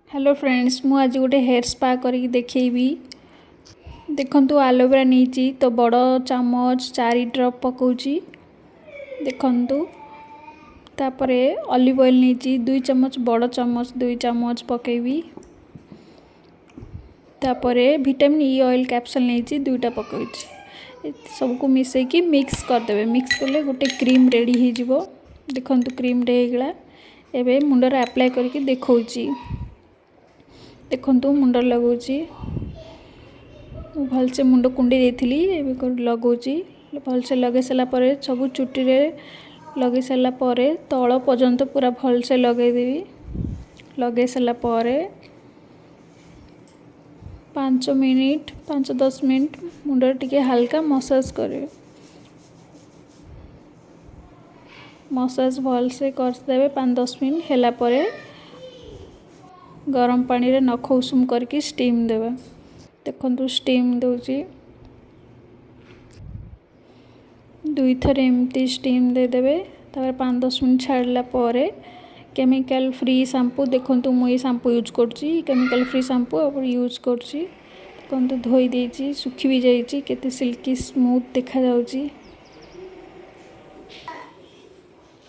Hello friends, मु आज गोटे हेयर स्पा करके देखी। देखंतु एलोवेरा नहीं तो बड़ चामच 4 ड्रॉप पकाउची। देखंतु तापरे ऑलिव ऑयल नहीं 2 चम्मच बड़ चम्मच 2 चम्मच पकेबी। तापरे विटामिन ई ऑयल कैप्सूल नहीं 2टा पकाउची। सबको मिसेकी मिक्स करदेवे। मिक्स कले गोटे क्रीम रेडी हो जिवो। देखंतु क्रीम रे गला एबे मुंडर अप्लाई करके देखौची। देखंतु मुंडर लगाउची भलसे मुंड कुंडे देथिली एबे लगाउची। भलसे लगे सारा परे सब चुटी रे लगे सारा परे तळ पर्यंत पूरा भलसे लगे देबी। लगे सारा परे 5 मिनिट 5-10 मिनिट मुंडर टिके हल्का मसाज करे। मसाज भलसे करदेवे 5-10 मिनिट हैला परे गरम पानी रे नख उषुम करके स्टीम देवे। देखंतु स्टीम दउची 2 थर एमती स्टीम दे देवे। तापर 5-10 मिनिट छाड़ला परे केमिकल फ्री शैम्पू देखंतु मु शैम्पू यूज करची। केमिकल फ्री शैम्पू अब यूज करची। देखंतु धोई देची सुखी भी जाईची केते सिल्की स्मूथ देखा जाउची।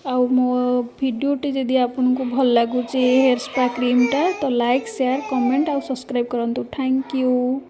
आउ मो वीडियोटी जदि आपको भल लगुच हेयर स्पा क्रीम टा तो लाइक शेयर कमेंट और सब्सक्राइब करंतु। Thank you.